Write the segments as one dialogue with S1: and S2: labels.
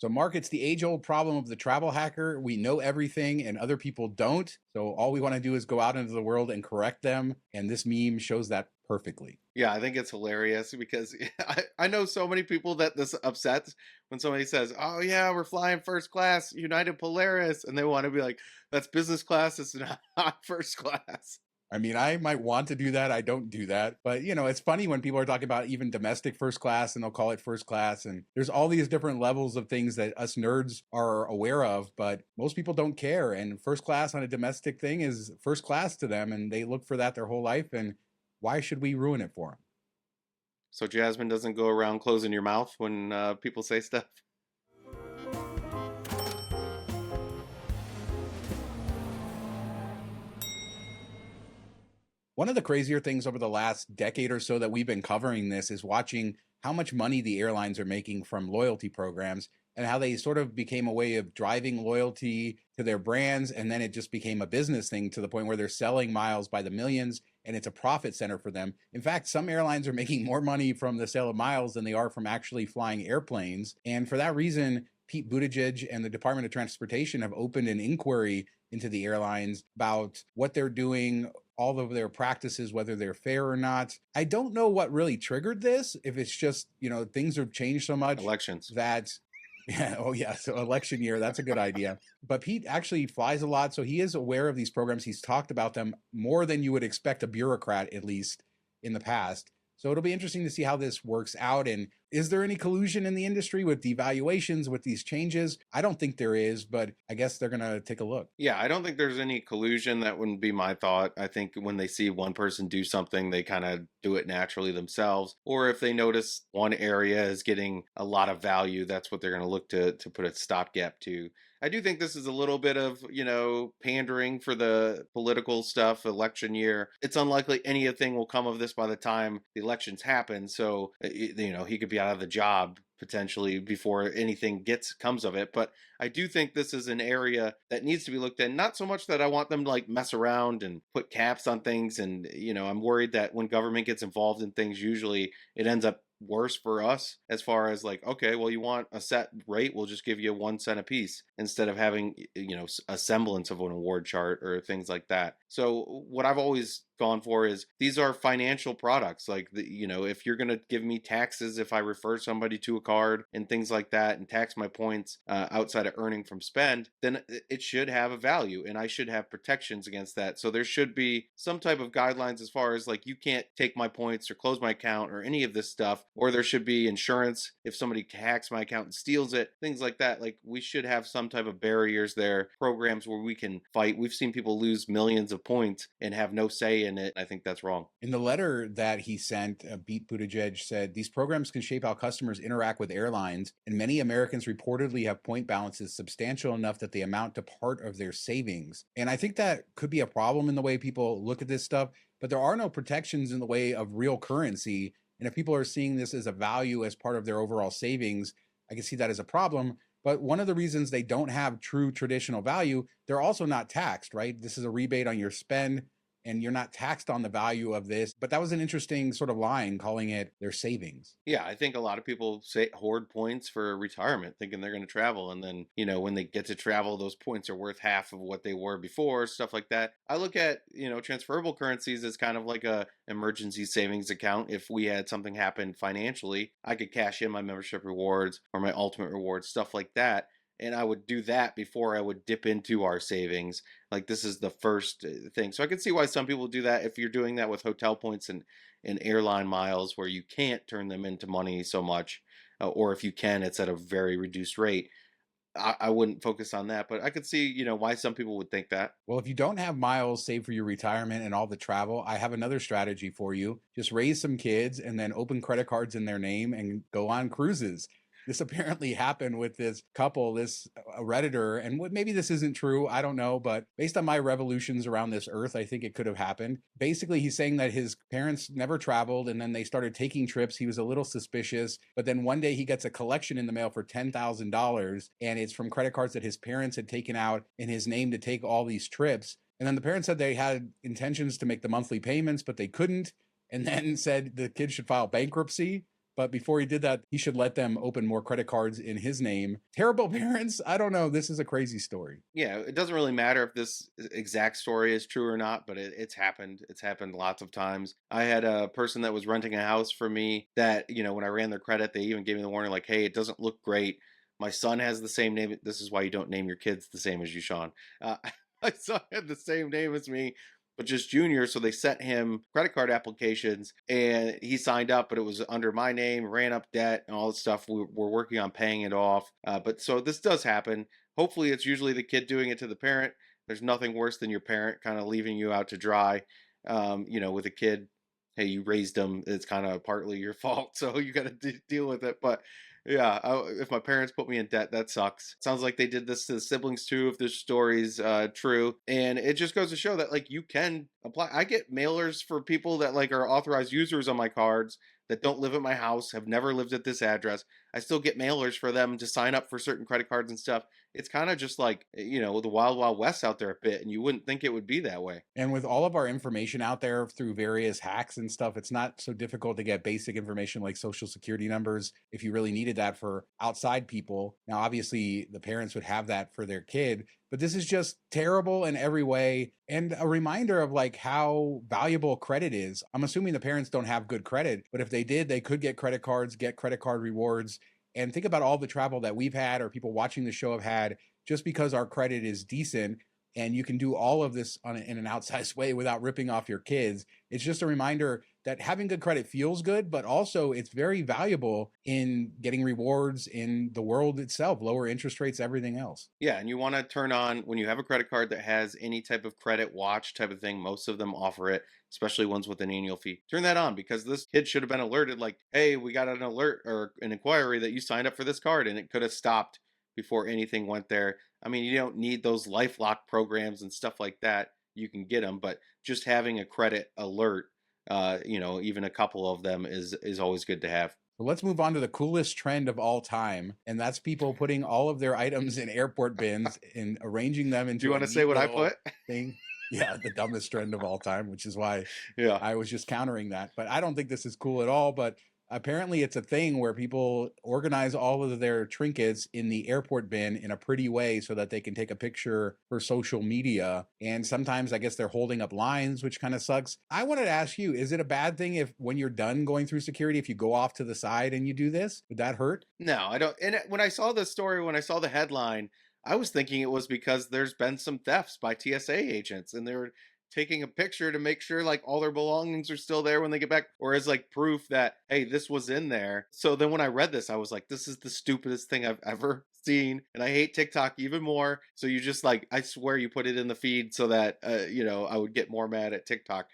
S1: So, Mark, it's the age old problem of the travel hacker. We know everything and other people don't. So, all we want to do is go out into the world and correct them. And this meme shows that perfectly.
S2: Yeah, I think it's hilarious because I know so many people that this upsets when somebody says, "Oh yeah, we're flying first class, United Polaris," and they want to be like, "That's business class. It's not first class."
S1: I mean, I might want to do that. I don't do that. But, it's funny when people are talking about even domestic first class and they'll call it first class. And there's all these different levels of things that us nerds are aware of, but most people don't care. And first class on a domestic thing is first class to them. And they look for that their whole life. And why should we ruin it for them?
S2: So Jasmine doesn't go around closing your mouth when people say stuff.
S1: One of the crazier things over the last decade or so that we've been covering this is watching how much money the airlines are making from loyalty programs and how they sort of became a way of driving loyalty to their brands. And then it just became a business thing to the point where they're selling miles by the millions and it's a profit center for them. In fact, some airlines are making more money from the sale of miles than they are from actually flying airplanes. And for that reason, Pete Buttigieg and the Department of Transportation have opened an inquiry into the airlines about what they're doing, all of their practices, whether they're fair or not. I don't know what really triggered this, if it's just, things have changed so much
S2: Elections.
S1: that, yeah, oh yeah, so election year, that's a good idea. But Pete actually flies a lot, so he is aware of these programs. He's talked about them more than you would expect a bureaucrat, at least in the past. So it'll be interesting to see how this works out. And is there any collusion in the industry with devaluations, with these changes? I don't think there is, but I guess they're going to take a look.
S2: Yeah, I don't think there's any collusion. That wouldn't be my thought. I think when they see one person do something, they kind of do it naturally themselves. Or if they notice one area is getting a lot of value, that's what they're going to look to put a stopgap to. I do think this is a little bit of, pandering for the political stuff, election year. It's unlikely anything will come of this by the time the elections happen. So, he could be out of the job potentially before anything comes of it. But I do think this is an area that needs to be looked at. Not so much that I want them to like mess around and put caps on things. And, I'm worried that when government gets involved in things, usually it ends up worse for us as far as like, okay, well, you want a set rate, we'll just give you 1 cent a piece instead of having, a semblance of an award chart or things like that. So what I've always gone for is these are financial products. Like, if you're going to give me taxes if I refer somebody to a card and things like that and tax my points outside of earning from spend, then it should have a value and I should have protections against that. So there should be some type of guidelines as far as like, you can't take my points or close my account or any of this stuff, or there should be insurance if somebody hacks my account and steals it, things like that. Like, we should have some type of barriers there, programs where we can fight. We've seen people lose millions of points and have no say in it. I think that's wrong.
S1: In the letter that he sent, Pete Buttigieg said these programs can shape how customers interact with airlines, and many Americans reportedly have point balances substantial enough that they amount to part of their savings. And I think that could be a problem in the way people look at this stuff, but there are no protections in the way of real currency. And if people are seeing this as a value as part of their overall savings, I can see that as a problem. But one of the reasons they don't have true traditional value, they're also not taxed, right? This is a rebate on your spend and you're not taxed on the value of this. But that was an interesting sort of line, calling it their savings.
S2: Yeah, I think a lot of people say hoard points for retirement, thinking they're going to travel. And then, when they get to travel, those points are worth half of what they were before, stuff like that. I look at, transferable currencies as kind of like a emergency savings account. If we had something happen financially, I could cash in my membership rewards or my ultimate rewards, stuff like that. And I would do that before I would dip into our savings. Like, this is the first thing. So I can see why some people do that if you're doing that with hotel points and airline miles where you can't turn them into money so much. Or if you can, it's at a very reduced rate. I wouldn't focus on that, but I could see, why some people would think that.
S1: Well, if you don't have miles saved for your retirement and all the travel, I have another strategy for you. Just raise some kids and then open credit cards in their name and go on cruises. This apparently happened with this couple, this Redditor, and maybe this isn't true, I don't know, but based on my revolutions around this earth, I think it could have happened. Basically, he's saying that his parents never traveled and then they started taking trips. He was a little suspicious, but then one day he gets a collection in the mail for $10,000 and it's from credit cards that his parents had taken out in his name to take all these trips. And then the parents said they had intentions to make the monthly payments, but they couldn't, and then said the kid should file bankruptcy. But before he did that, he should let them open more credit cards in his name. Terrible parents. I don't know. This is a crazy story.
S2: Yeah, it doesn't really matter if this exact story is true or not, but it's happened. It's happened lots of times. I had a person that was renting a house for me that, when I ran their credit, they even gave me the warning like, hey, it doesn't look great. My son has the same name. This is why you don't name your kids the same as you, Sean. Uh, my son had the same name as me, but just junior. So they sent him credit card applications and he signed up, but it was under my name, ran up debt and all this stuff. We're working on paying it off. But so this does happen. Hopefully it's usually the kid doing it to the parent. There's nothing worse than your parent kind of leaving you out to dry, with a kid. Hey, you raised them. It's kind of partly your fault. So you got to deal with it. But yeah, if my parents put me in debt, that sucks. Sounds like they did this to the siblings too, if this story's true. And it just goes to show that like you can apply. I get mailers for people that like are authorized users on my cards that don't live at my house, have never lived at this address. I still get mailers for them to sign up for certain credit cards and stuff. It's kind of just like, the wild, wild west out there a bit. And you wouldn't think it would be that way.
S1: And with all of our information out there through various hacks and stuff, it's not so difficult to get basic information like social security numbers if you really needed that for outside people. Now, obviously, the parents would have that for their kid, but this is just terrible in every way and a reminder of like how valuable credit is. I'm assuming the parents don't have good credit, but if they did, they could get credit cards, get credit card rewards. And think about all the travel that we've had or people watching the show have had just because our credit is decent and you can do all of this in an outsized way without ripping off your kids. It's just a reminder that having good credit feels good, but also it's very valuable in getting rewards in the world itself, lower interest rates, everything else.
S2: Yeah, and you want to turn on when you have a credit card that has any type of credit watch type of thing. Most of them offer it, especially ones with an annual fee. Turn that on because this kid should have been alerted like, hey, we got an alert or an inquiry that you signed up for this card, and it could have stopped before anything went there. I mean, you don't need those LifeLock programs and stuff like that. You can get them, but just having a credit alert, even a couple of them is always good to have.
S1: So let's move on to the coolest trend of all time, and that's people putting all of their items in airport bins and arranging them into.
S2: Do you want to say what I put?
S1: Thing. Yeah, the dumbest trend of all time, which is why
S2: yeah,
S1: I was just countering that. But I don't think this is cool at all. But apparently it's a thing where people organize all of their trinkets in the airport bin in a pretty way so that they can take a picture for social media. And sometimes I guess they're holding up lines, which kind of sucks. I wanted to ask you, is it a bad thing if when you're done going through security, if you go off to the side and you do this? Would that hurt?
S2: No, I don't. And when I saw this story, when I saw the headline, I was thinking it was because there's been some thefts by TSA agents and they were taking a picture to make sure like all their belongings are still there when they get back or as like proof that, hey, this was in there. So then when I read this, I was like, this is the stupidest thing I've ever seen. And I hate TikTok even more. So you just like, I swear you put it in the feed so that, I would get more mad at TikTok.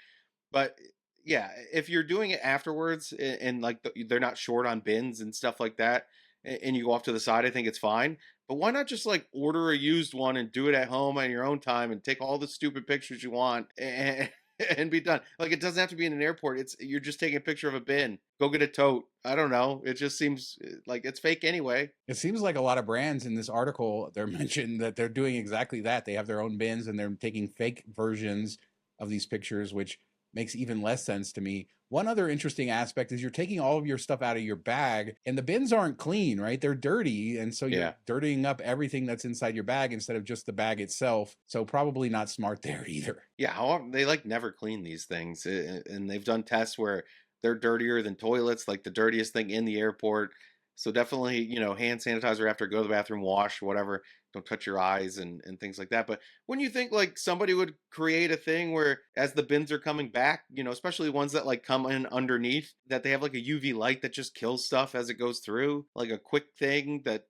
S2: But yeah, if you're doing it afterwards and like they're not short on bins and stuff like that, and you go off to the side, I think it's fine. But why not just like order a used one and do it at home on your own time and take all the stupid pictures you want and be done? Like it doesn't have to be in an airport. You're just taking a picture of a bin. Go get a tote. I don't know. It just seems like it's fake anyway.
S1: It seems like a lot of brands in this article, they're mentioned that they're doing exactly that. They have their own bins and they're taking fake versions of these pictures, which makes even less sense to me. One other interesting aspect is you're taking all of your stuff out of your bag and the bins aren't clean, right? They're dirty. And so you're dirtying up everything that's inside your bag instead of just the bag itself. So probably not smart there either.
S2: Yeah, they like never clean these things. And they've done tests where they're dirtier than toilets, like the dirtiest thing in the airport. So definitely, hand sanitizer after go to the bathroom, wash, whatever. Don't touch your eyes and things like that. But when you think like somebody would create a thing where as the bins are coming back, especially ones that like come in underneath, that they have like a UV light that just kills stuff as it goes through, like a quick thing that,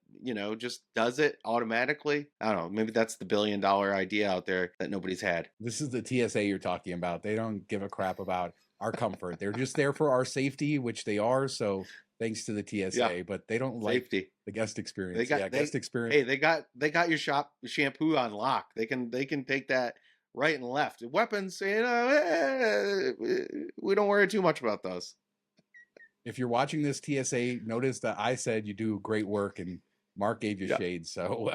S2: just does it automatically. I don't know. Maybe that's the $1 billion idea out there that nobody's had.
S1: This is the TSA you're talking about. They don't give a crap about our comfort. They're just there for our safety, which they are. So thanks to the TSA, but they don't like the guest experience. Guest experience.
S2: Hey, they got your shampoo on lock. They can take that right and left. Weapons, we don't worry too much about those.
S1: If you're watching this TSA, notice that I said you do great work and Mark gave you shade. So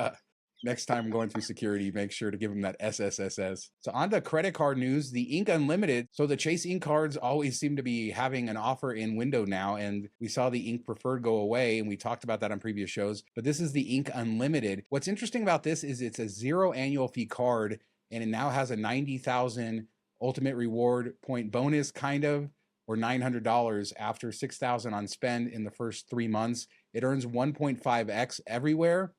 S1: Next time going through security, make sure to give them that SSSS. So on to credit card news, the Ink Unlimited. So the Chase Ink cards always seem to be having an offer in window now, and we saw the Ink Preferred go away, and we talked about that on previous shows. But this is the Ink Unlimited. What's interesting about this is it's a 0 annual fee card, and it now has a 90,000 ultimate reward point bonus, kind of, or $900 after 6,000 on spend in the first 3 months. It earns 1.5x everywhere.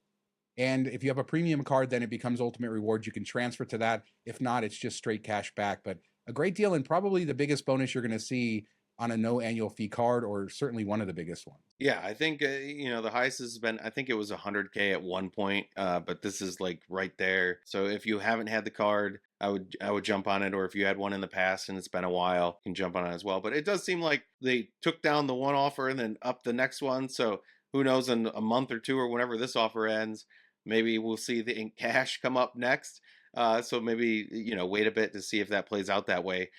S1: And if you have a premium card, then it becomes ultimate rewards. You can transfer to that. If not, it's just straight cash back. But a great deal, and probably the biggest bonus you're going to see on a no annual fee card, or certainly one of the biggest ones.
S2: Yeah, I think the highest has been, I think it was 100K at one point, but this is like right there. So if you haven't had the card, I would jump on it, or if you had one in the past and it's been a while, you can jump on it as well. But it does seem like they took down the one offer and then up the next one. So who knows, in a month or two or whenever this offer ends, maybe we'll see the Ink Cash come up next. So maybe, wait a bit to see if that plays out that way.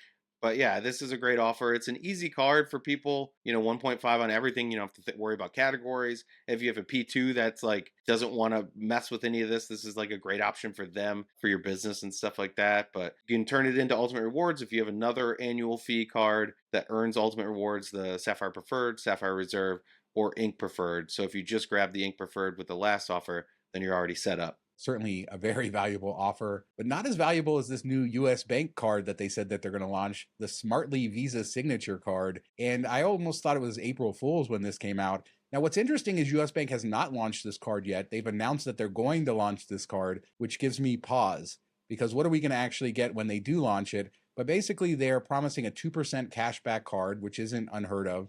S2: But yeah, this is a great offer. It's an easy card for people, 1.5 on everything. You don't have to worry about categories. If you have a P2 that's like doesn't want to mess with any of this, this is like a great option for them, for your business and stuff like that. But you can turn it into ultimate rewards if you have another annual fee card that earns ultimate rewards, the Sapphire Preferred, Sapphire Reserve, or Ink Preferred. So if you just grab the Ink Preferred with the last offer, then you're already set up.
S1: Certainly a very valuable offer, but not as valuable as this new US Bank card that they said that they're going to launch, the Smartly Visa Signature card. And I almost thought it was April Fool's when this came out. Now, what's interesting is US Bank has not launched this card yet. They've announced that they're going to launch this card, which gives me pause, because what are we going to actually get when they do launch it? But basically, they're promising a 2% cashback card, which isn't unheard of.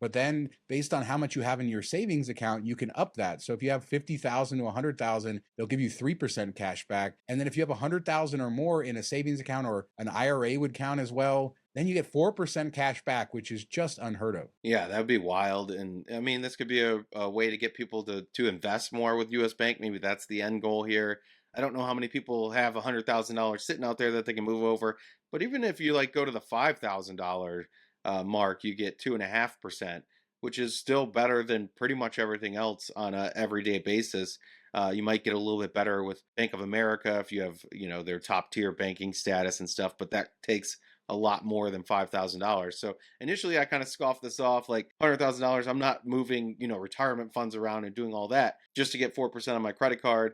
S1: But then based on how much you have in your savings account, you can up that. So if you have 50,000 to 100,000, they'll give you 3% cash back. And then if you have 100,000 or more in a savings account, or an IRA would count as well, then you get 4% cash back, which is just unheard of.
S2: Yeah, that would be wild. And I mean, this could be a way to get people to invest more with US Bank. Maybe that's the end goal here. I don't know how many people have $100,000 sitting out there that they can move over. But even if you like go to the $5,000 mark, you get 2.5%, which is still better than pretty much everything else on a everyday basis. You might get a little bit better with Bank of America if you have, their top tier banking status and stuff, but that takes a lot more than $5,000. So initially I kind of scoffed this off, like $100,000. I'm not moving, retirement funds around and doing all that just to get 4% on my credit card.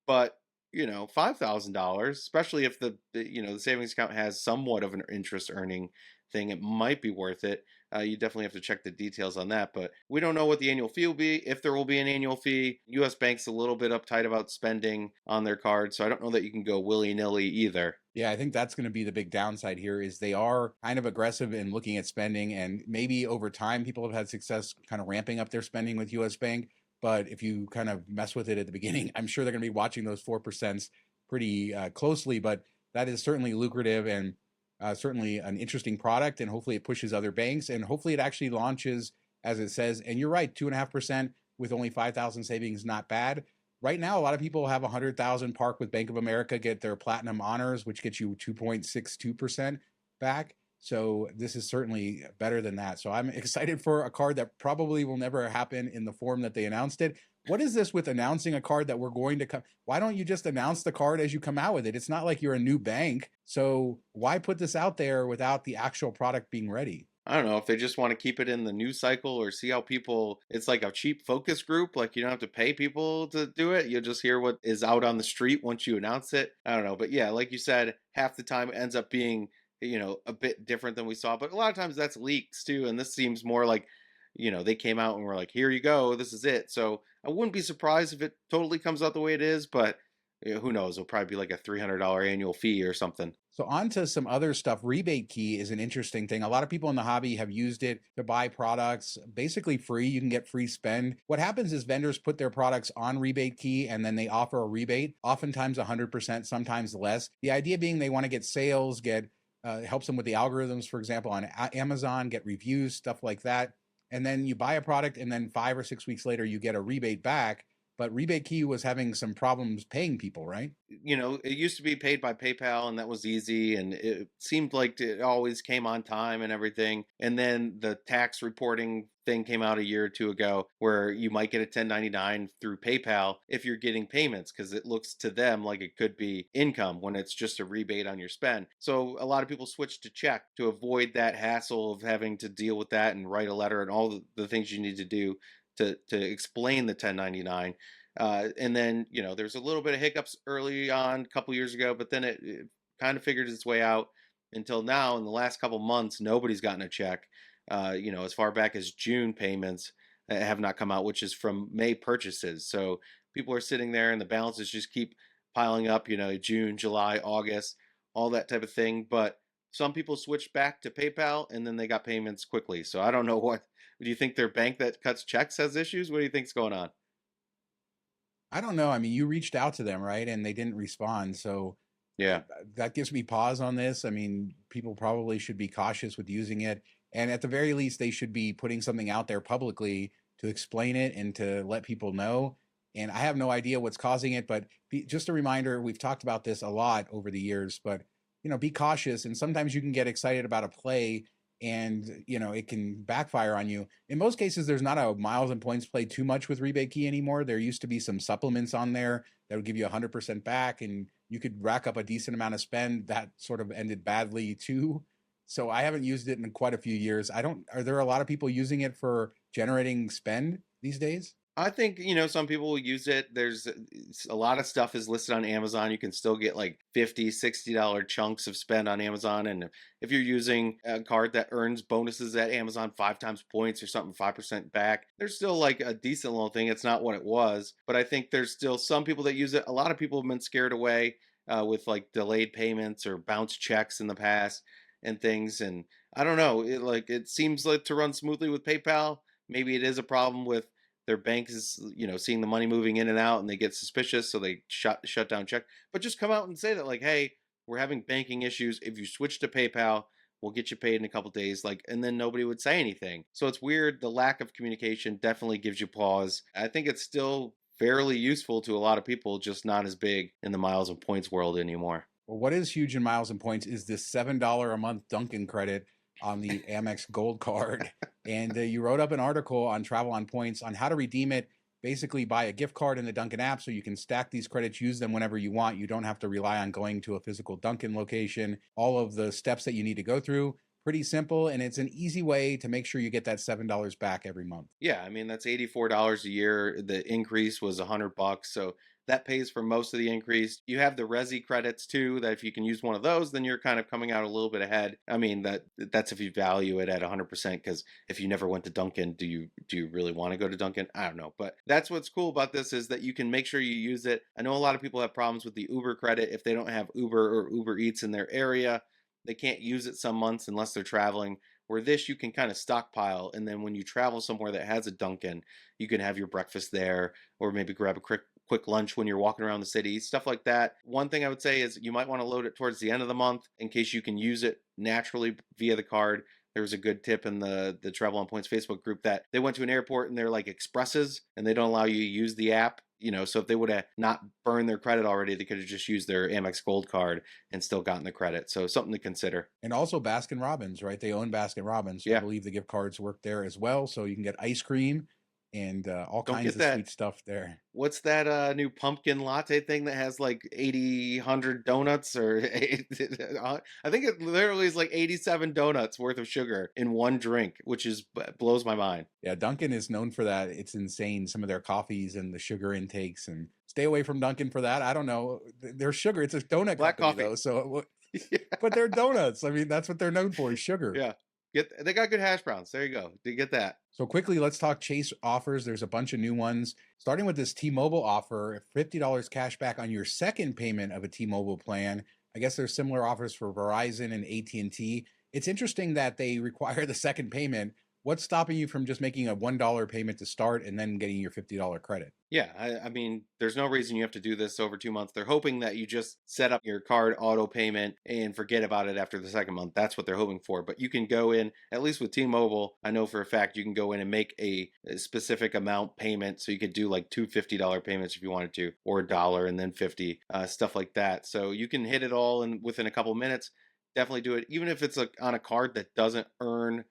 S2: But $5,000, especially if the savings account has somewhat of an interest earning thing, it might be worth it. You definitely have to check the details on that, but we don't know what the annual fee will be, if there will be an annual fee. US Bank's a little bit uptight about spending on their card, so I don't know that you can go willy-nilly either.
S1: Yeah, I think that's going to be the big downside here, is they are kind of aggressive in looking at spending, and maybe over time people have had success kind of ramping up their spending with US Bank. But if you kind of mess with it at the beginning, I'm sure they're going to be watching those 4% pretty closely. But that is certainly lucrative, and certainly an interesting product. And hopefully it pushes other banks, and hopefully it actually launches as it says. And you're right, 2.5% with only 5,000 savings, not bad. Right now, a lot of people have 100,000 park with Bank of America, get their Platinum Honors, which gets you 2.62% back. So this is certainly better than that. So I'm excited for a card that probably will never happen in the form that they announced it. What is this with announcing a card that we're going to come? Why don't you just announce the card as you come out with it? It's not like you're a new bank. So why put this out there without the actual product being ready?
S2: I don't know if they just want to keep it in the news cycle, or see how people, it's like a cheap focus group. Like you don't have to pay people to do it. You'll just hear what is out on the street once you announce it. I don't know. But yeah, like you said, half the time it ends up being, a bit different than we saw. But a lot of times that's leaks too. And this seems more like, they came out and were like, here you go, this is it. So I wouldn't be surprised if it totally comes out the way it is, but who knows? It'll probably be like a $300 annual fee or something.
S1: So on to some other stuff. RebateKey is an interesting thing. A lot of people in the hobby have used it to buy products basically free. You can get free spend. What happens is vendors put their products on RebateKey, and then they offer a rebate, oftentimes 100%, sometimes less. The idea being they want to get sales, helps them with the algorithms, for example, on Amazon, get reviews, stuff like that. And then you buy a product, and then 5 or 6 weeks later, you get a rebate back. but RebateKey was having some problems paying people, right?
S2: It used to be paid by PayPal, and that was easy, and it seemed like it always came on time and everything. And then the tax reporting thing came out a year or two ago where you might get a 1099 through PayPal if you're getting payments, because it looks to them like it could be income when it's just a rebate on your spend. So a lot of people switched to check to avoid that hassle of having to deal with that and write a letter and all the things you need to do to explain the 1099. And then, there's a little bit of hiccups early on a couple years ago, but then it kind of figured its way out until now. In the last couple months, nobody's gotten a check. As far back as June payments have not come out, which is from May purchases. So people are sitting there and the balances just keep piling up, June, July, August, all that type of thing. But some people switched back to PayPal and then they got payments quickly. So I don't know do you think their bank that cuts checks has issues? What do you think's going on?
S1: I don't know. I mean, you reached out to them, right? And they didn't respond. So
S2: Yeah.
S1: that gives me pause on this. I mean, people probably should be cautious with using it. And at the very least, they should be putting something out there publicly to explain it and to let people know. And I have no idea what's causing it, but just a reminder, we've talked about this a lot over the years, but be cautious. And sometimes you can get excited about a play and it can backfire on you. In most cases, there's not a miles and points play too much with RebateKey anymore. There used to be some supplements on there that would give you 100% back, and you could rack up a decent amount of spend. That sort of ended badly too. So I haven't used it in quite a few years. Are there a lot of people using it for generating spend these days?
S2: I think, some people will use it. There's a lot of stuff is listed on Amazon. You can still get like $50, $60 chunks of spend on Amazon. And if you're using a card that earns bonuses at Amazon 5 times points or something, 5% back, there's still like a decent little thing. It's not what it was, but I think there's still some people that use it. A lot of people have been scared away with like delayed payments or bounce checks in the past and things. And I don't know, it seems like to run smoothly with PayPal. Maybe it is a problem with their bank is, seeing the money moving in and out and they get suspicious. So they shut down check, but just come out and say that like, hey, we're having banking issues. If you switch to PayPal, we'll get you paid in a couple days. And then nobody would say anything. So it's weird. The lack of communication definitely gives you pause. I think it's still fairly useful to a lot of people, just not as big in the miles and points world anymore.
S1: Well, what is huge in miles and points is this $7 a month Dunkin credit on the Amex Gold card. And you wrote up an article on Travel on Points on how to redeem it. Basically, buy a gift card in the Dunkin app so you can stack these credits, use them whenever you want. You don't have to rely on going to a physical Dunkin location. All of the steps that you need to go through, pretty simple. And it's an easy way to make sure you get that $7 back every month.
S2: Yeah, I mean, that's $84 a year. The increase was $100. So that pays for most of the increase. You have the Resi credits too, that if you can use one of those, then you're kind of coming out a little bit ahead. I mean, that's if you value it at 100%, because if you never went to Dunkin, do you really want to go to Dunkin? I don't know. But that's what's cool about this, is that you can make sure you use it. I know a lot of people have problems with the Uber credit. If they don't have Uber or Uber Eats in their area, they can't use it some months unless they're traveling. Where this, you can kind of stockpile, and then when you travel somewhere that has a Dunkin, you can have your breakfast there, or maybe grab a quick lunch when you're walking around the city, stuff like that. One thing I would say is you might want to load it towards the end of the month in case you can use it naturally via the card. There was a good tip in the Travel on Points Facebook group that they went to an airport and they're like expresses and they don't allow you to use the app. So if they would have not burned their credit already, they could have just used their Amex Gold card and still gotten the credit. So something to consider.
S1: And also Baskin Robbins, right? They own Baskin Robbins. So
S2: Yeah.
S1: I believe the gift cards work there as well. So you can get ice cream and all
S2: Don't
S1: kinds
S2: get
S1: of sweet stuff there.
S2: What's that new pumpkin latte thing that has like 80, 100 donuts? Or I think it literally is like 87 donuts worth of sugar in one drink, which blows my mind.
S1: Yeah, Dunkin is known for that. It's insane, some of their coffees and the sugar intakes. And stay away from Dunkin for that. I don't know. There's sugar. It's a donut
S2: Black
S1: company,
S2: coffee.
S1: though. So,
S2: Yeah.
S1: but they're donuts. I mean, that's what they're known for, is sugar.
S2: Yeah. They got good hash browns. There you go. You get that.
S1: So quickly, let's talk Chase offers. There's a bunch of new ones, starting with this T-Mobile offer, $50 cash back on your second payment of a T-Mobile plan. I guess there's similar offers for Verizon and AT&T. It's interesting that they require the second payment What's stopping you from just making a $1 payment to start and then getting your $50 credit?
S2: Yeah, I mean, there's no reason you have to do this over 2 months. They're hoping that you just set up your card auto payment and forget about it after the second month. That's what they're hoping for. But you can go in, at least with T-Mobile, I know for a fact you can go in and make a specific amount payment. So you could do like two $50 payments if you wanted to, or $1 and then 50, stuff like that. So you can hit it all in within a couple minutes. Definitely do it, even if it's on a card that doesn't earn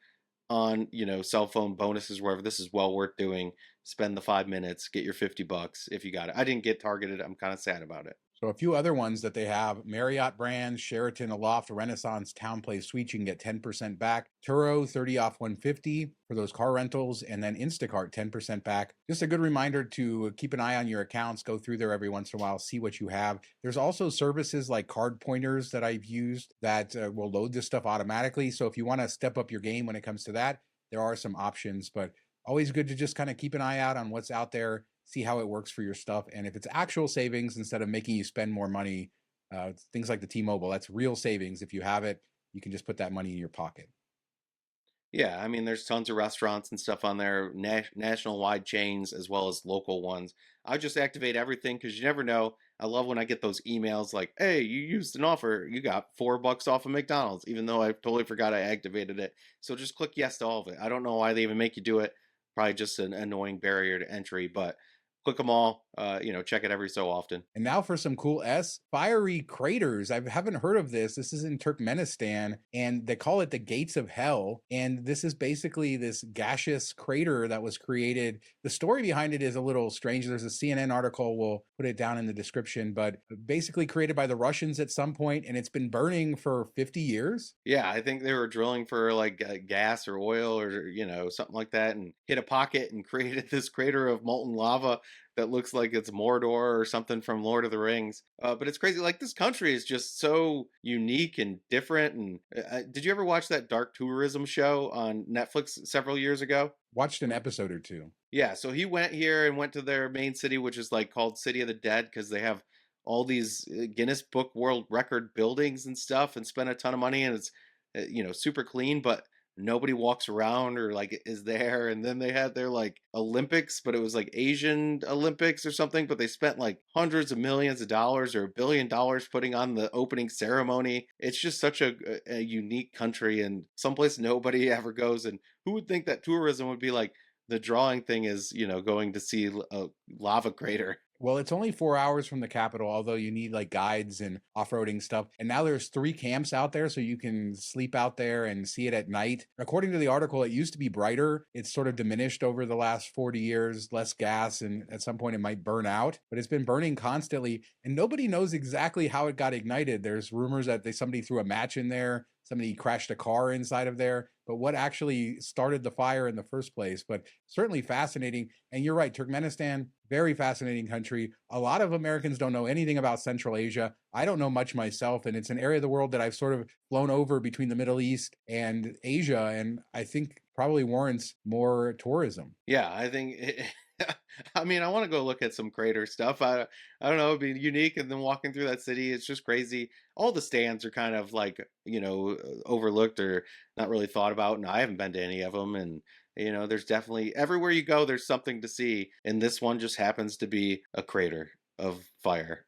S2: on cell phone bonuses, wherever. This is well worth doing. Spend the 5 minutes, get your $50 if you got it. I didn't get targeted. I'm kind of sad about it.
S1: So a few other ones that they have: Marriott brands, Sheraton, Aloft, Renaissance, Town Place Suites, you can get 10% back. Turo, 30 off 150 for those car rentals, and then Instacart, 10% back. Just a good reminder to keep an eye on your accounts, go through there every once in a while, see what you have. There's also services like card pointers that I've used that will load this stuff automatically. So if you want to step up your game when it comes to that, there are some options, but always good to just kind of keep an eye out on what's out there, see how it works for your stuff. And if it's actual savings instead of making you spend more money, things like the T-Mobile, that's real savings. If you have it, you can just put that money in your pocket.
S2: Yeah, I mean, there's tons of restaurants and stuff on there, national wide chains as well as local ones. I just activate everything because you never know. I love when I get those emails like, "Hey, you used an offer. You got $4 off of McDonald's," even though I totally forgot I activated it. So just click yes to all of it. I don't know why they even make you do it. Probably just an annoying barrier to entry, but click them all. Check it every so often.
S1: And now for some cool fiery craters. I haven't heard of this. This is in Turkmenistan, and they call it the Gates of Hell. And this is basically this gaseous crater that was created. The story behind it is a little strange. There's a CNN article. We'll put it down in the description, but basically created by the Russians at some point, and it's been burning for 50 years.
S2: Yeah, I think they were drilling for like gas or oil or something like that, and hit a pocket and created this crater of molten lava that looks like it's Mordor or something from Lord of the Rings. But it's crazy. Like, this country is just so unique and different. And did you ever watch that dark tourism show on Netflix several years ago?
S1: Watched an episode or two.
S2: Yeah, so he went here and went to their main city, which is like called City of the Dead, because they have all these Guinness Book World Record buildings and stuff, and spent a ton of money, and it's super clean, but nobody walks around or like is there. And then they had their like Olympics, but it was like Asian Olympics or something, but they spent like hundreds of millions of dollars or $1 billion putting on the opening ceremony. It's just such a unique country, and someplace nobody ever goes. And who would think that tourism would be like the drawing thing is going to see a lava crater?
S1: Well, it's only 4 hours from the capital, although you need like guides and off-roading stuff. And now there's 3 camps out there, so you can sleep out there and see it at night. According to the article, it used to be brighter. It's sort of diminished over the last 40 years, less gas, and at some point it might burn out. But it's been burning constantly, and nobody knows exactly how it got ignited. There's rumors that somebody threw a match in there, somebody crashed a car inside of there, but what actually started the fire in the first place? But certainly fascinating. And you're right, Turkmenistan, very fascinating country. A lot of Americans don't know anything about Central Asia. I don't know much myself, and it's an area of the world that I've sort of flown over between the Middle East and Asia, and I think probably warrants more tourism.
S2: Yeah, I think I mean, I want to go look at some crater stuff. I don't know, it'd be unique. And then walking through that city, it's just crazy. All the stands are kind of like, overlooked or not really thought about. And I haven't been to any of them. And, there's definitely, everywhere you go, there's something to see. And this one just happens to be a crater of fire.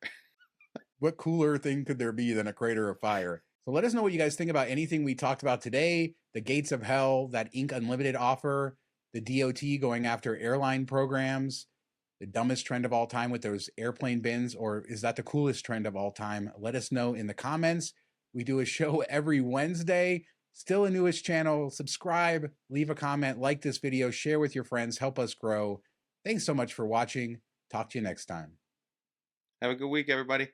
S1: What cooler thing could there be than a crater of fire? So let us know what you guys think about anything we talked about today. The Gates of Hell, that Ink Unlimited offer, the DOT going after airline programs, the dumbest trend of all time with those airplane bins, or is that the coolest trend of all time? Let us know in the comments. We do a show every Wednesday. Still a newish channel. Subscribe, leave a comment, like this video, share with your friends, help us grow. Thanks so much for watching. Talk to you next time.
S2: Have a good week, everybody.